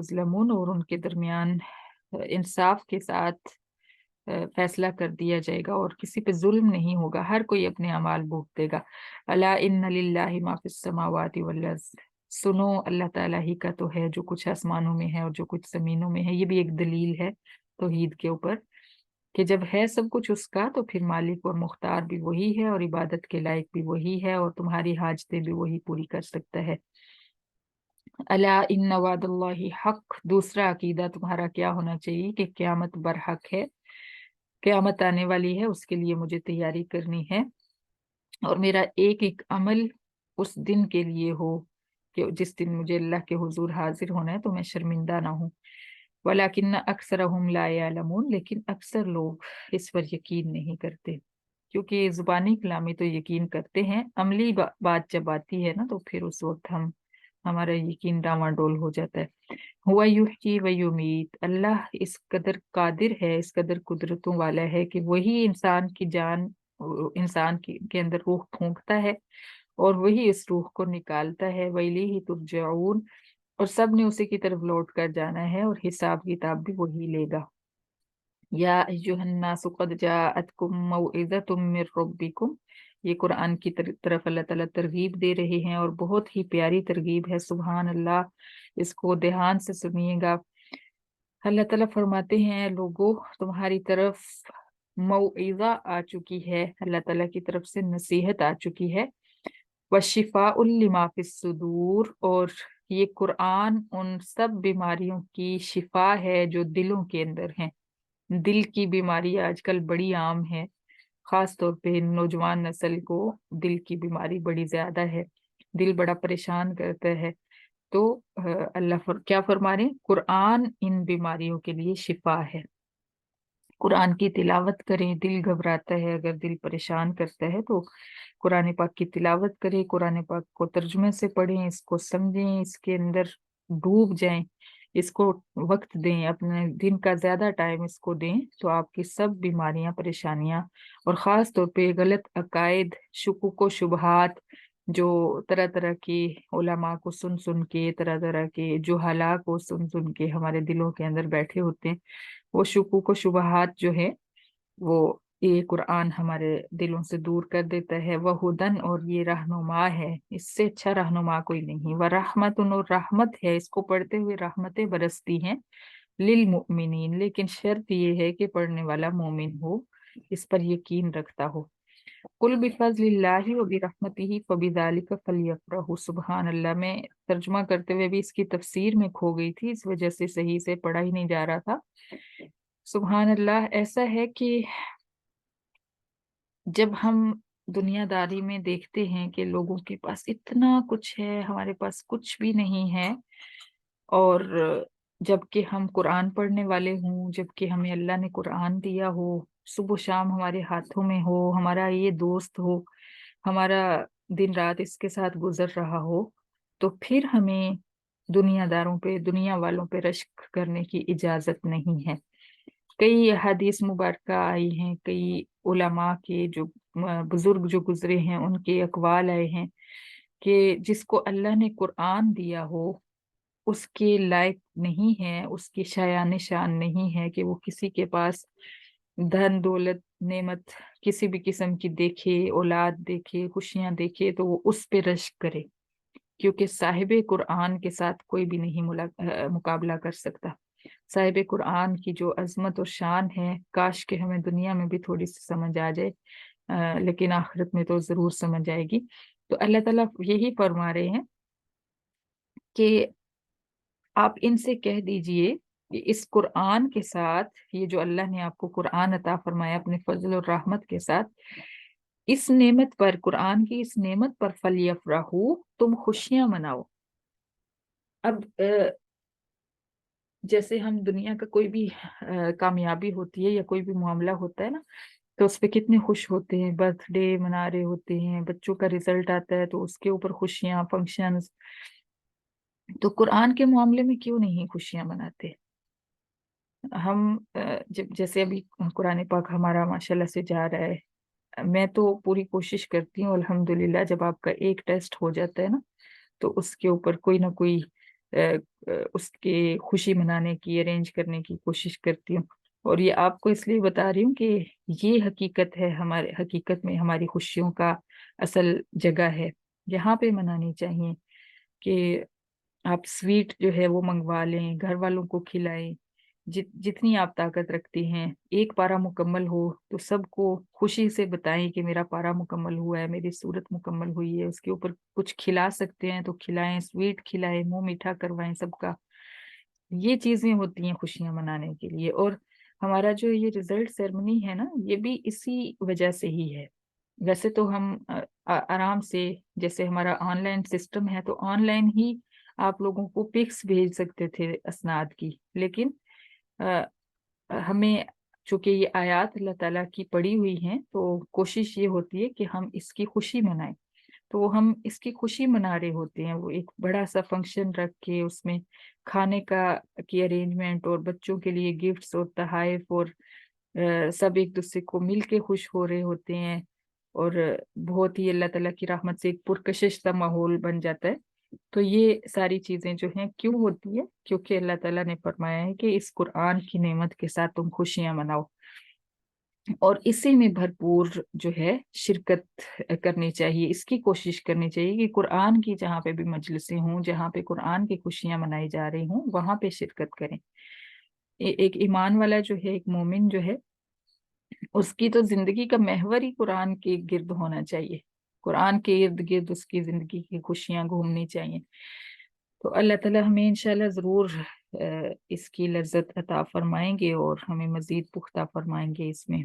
युज़लमून, और उनके दरमियान इंसाफ के साथ फैसला कर दिया जाएगा और किसी पे जुल्म नहीं होगा, हर कोई अपने अमाल भुगतेगा। अला इन्ना लिल्लाहि मा फिस समावाति वल अर्ज़, सुनो अल्लाह ताला ही का तो है जो कुछ आसमानों में है और जो कुछ जमीनों में है। ये भी एक दलील है तौहीद के ऊपर कि जब है सब कुछ उसका तो फिर मालिक और मुख्तार भी वही है और इबादत के लायक भी वही है और तुम्हारी हाजतें भी वही पूरी कर सकता है। अला इन्ना वादल्लाहि हक, दूसरा अकीदा तुम्हारा क्या होना चाहिए कि क़यामत बरहक है, क़यामत आने वाली है, उसके लिए मुझे तैयारी करनी है और मेरा एक एक अमल उस दिन के लिए हो कि जिस दिन मुझे अल्लाह के हुजूर हाजिर होना है तो मैं शर्मिंदा ना हूँ। वलाकिन्न अक्सरहुम ला यअलमून, लेकिन अक्सर लोग इस पर यकीन नहीं करते, क्योंकि जुबानी कलामी तो यकीन करते हैं, अमली बात जब आती है ना तो फिर उस वक्त हमारा यकीन डामाडोल हो जाता है। हुआ युह्यी व युमीत, अल्लाह इस कदर कादिर है, इस कदर कुदरतों वाला है कि वही इंसान की जान, इंसान के अंदर रूह फूंकता है और वही इस रूह को निकालता है। वइलैहि तुरजऊन, और सब ने उसी की तरफ लौट कर जाना है और हिसाब किताब भी वही लेगा। या अय्युहन्नासु क़द जाअतकुम मौइज़तुम मिर रब्बिकुम, ये कुरान की तरफ अल्लाह ताला तरगीब दे रहे हैं और बहुत ही प्यारी तरगीब है। सुभान अल्लाह, इसको ध्यान से सुनिएगा। अल्लाह ताला फरमाते हैं, लोगों तुम्हारी तरफ मौइज़ा आ चुकी है, अल्लाह ताला की तरफ से नसीहत आ चुकी है। वशिफाउल लिमा फिस सुदूर, और ये कुरान उन सब बीमारियों की शिफा है जो दिलों के अंदर हैं। दिल की बीमारी आजकल बड़ी आम है, खास तौर पे नौजवान नस्ल को दिल की बीमारी बड़ी ज्यादा है, दिल बड़ा परेशान करता है। तो अल्लाह क्या फरमा रहे हैं, कुरान इन बीमारियों के लिए शिफा है। कुरान की तिलावत करें, दिल घबराता है, अगर दिल परेशान करता है तो कुरान पाक की तिलावत करें, कुरान पाक को तर्जुमे से पढ़ें, इसको समझें, इसके अंदर डूब जाएं, इसको वक्त दें, अपने दिन का ज्यादा टाइम इसको दें, तो आपकी सब बीमारियां, परेशानियां और ख़ास तौर पे गलत अकायद, शुकूक व शुबहात, जो तरह तरह के उलमा को सुन सुन के, तरह तरह के जुहला को सुन सुन के हमारे दिलों के अंदर बैठे होते हैं, वो शुकूक व शुबहात जो है वो ये कुरान हमारे दिलों से दूर कर देता है। वह हुदन, और ये रहनुमा है, इससे अच्छा रहनुमा कोई नहीं। वह रहमतुन, और रहमत है, इसको पढ़ते हुए रहमतें बरसती हैं। लिल मुमिनीन, लेकिन शर्त ये है कि पढ़ने वाला मोमिन हो, इस पर यकीन रखता हो। कुल बिफज़लिल्लाहि व बिरहमतिही फबिज़ालिका फलयफ़रहू। सुभान अल्लाह, मैं तर्जुमा करते हुए भी इसकी तफसीर में खो गई थी, इस वजह से सही से पढ़ा ही नहीं जा रहा था। सुभान अल्लाह, ऐसा है कि जब हम दुनियादारी में देखते हैं कि लोगों के पास इतना कुछ है, हमारे पास कुछ भी नहीं है, और जबकि हम कुरान पढ़ने वाले हों, जबकि हमें अल्लाह ने कुरान दिया हो, सुबह शाम हमारे हाथों में हो, हमारा ये दोस्त हो, हमारा दिन रात इसके साथ गुजर रहा हो, तो फिर हमें दुनियादारों पे, दुनिया वालों पे रश्क करने की इजाजत नहीं है। कई हदीस मुबारक आई हैं, कई उलमा के जो बुजुर्ग जो गुजरे हैं उनके अकवाल आए हैं कि जिसको अल्लाह ने कुरान दिया हो उसके लायक नहीं है, उसकी शायान शान नहीं है कि वो किसी के पास धन दौलत नेमत किसी भी किस्म की देखे, औलाद देखे, खुशियां देखे तो वो उस पे रश्क करे, क्योंकि साहिब कुरान के साथ कोई भी नहीं मुकाबला कर सकता। साहिब कुरान की जो अजमत और शान है, काश के हमें दुनिया में भी थोड़ी सी समझ आ जाए, लेकिन आखिरत में तो जरूर समझ आएगी। तो अल्लाह ताला यही फरमा रहे हैं कि आप इनसे कह दीजिए कि इस कुरान के साथ, ये जो अल्लाह ने आपको कुरान अता फरमाया अपने फजल और रहमत के साथ, इस नेमत पर, कुरान की इस नेमत पर फलियफरहू, तुम खुशियां मनाओ। अब जैसे हम दुनिया का कोई भी कामयाबी होती है या कोई भी मामला होता है ना, तो उस पे कितने खुश होते हैं, बर्थडे मना रहे होते हैं, बच्चों का रिजल्ट आता है तो उसके ऊपर खुशियां, फंक्शंस। तो कुरान के मामले में क्यों नहीं खुशियां मनाते हम? जब जैसे अभी कुरान पाक हमारा माशाल्लाह से जा रहा है, मैं तो पूरी कोशिश करती हूँ अल्हम्दुलिल्लाह, जब आपका एक टेस्ट हो जाता है ना तो उसके ऊपर कोई ना कोई اس کے خوشی منانے کی ارینج کرنے کی کوشش کرتی ہوں، اور یہ آپ کو اس لیے بتا رہی ہوں کہ یہ حقیقت ہے، ہمارے حقیقت میں ہماری خوشیوں کا اصل جگہ ہے، یہاں پہ منانی چاہیے کہ آپ سویٹ جو ہے وہ منگوا لیں، گھر والوں کو کھلائیں، جتنی آپ طاقت رکھتی ہیں، ایک پارا مکمل ہو تو سب کو خوشی سے بتائیں کہ میرا پارا مکمل ہوا ہے، میری صورت مکمل ہوئی ہے، اس کے اوپر کچھ کھلا سکتے ہیں تو کھلائیں، سویٹ کھلائیں، منہ میٹھا کروائیں سب کا۔ یہ چیزیں ہوتی ہیں خوشیاں منانے کے لیے، اور ہمارا جو یہ ریزلٹ سیرمنی ہے نا، یہ بھی اسی وجہ سے ہی ہے۔ ویسے تو ہم آرام سے، جیسے ہمارا آن لائن سسٹم ہے تو آن لائن ہی آپ لوگوں کو پکس بھیج سکتے تھے اسناد کی، لیکن ہمیں چونکہ یہ آیات اللہ تعالیٰ کی پڑھی ہوئی ہیں تو کوشش یہ ہوتی ہے کہ ہم اس کی خوشی منائیں، تو ہم اس کی خوشی منا رہے ہوتے ہیں، وہ ایک بڑا سا فنکشن رکھ کے اس میں کھانے کی ارینجمنٹ اور بچوں کے لیے گفٹس اور تحائف، اور سب ایک دوسرے کو مل کے خوش ہو رہے ہوتے ہیں، اور بہت ہی اللہ تعالیٰ کی رحمت سے ایک پرکشش سا ماحول بن جاتا ہے۔ تو یہ ساری چیزیں جو ہیں کیوں ہوتی ہے؟ کیونکہ اللہ تعالیٰ نے فرمایا ہے کہ اس قرآن کی نعمت کے ساتھ تم خوشیاں مناؤ، اور اسی میں بھرپور جو ہے شرکت کرنی چاہیے، اس کی کوشش کرنی چاہیے کہ قرآن کی جہاں پہ بھی مجلسیں ہوں، جہاں پہ قرآن کی خوشیاں منائی جا رہی ہوں، وہاں پہ شرکت کریں۔ ایک ایمان والا جو ہے، ایک مومن جو ہے، اس کی تو زندگی کا محور ہی قرآن کے گرد ہونا چاہیے، قرآن کے ارد گرد اس کی زندگی کی خوشیاں گھومنی چاہیے۔ تو اللہ تعالیٰ ہمیں انشاءاللہ ضرور اس کی لذت عطا فرمائیں گے، اور ہمیں مزید پختہ فرمائیں گے اس میں۔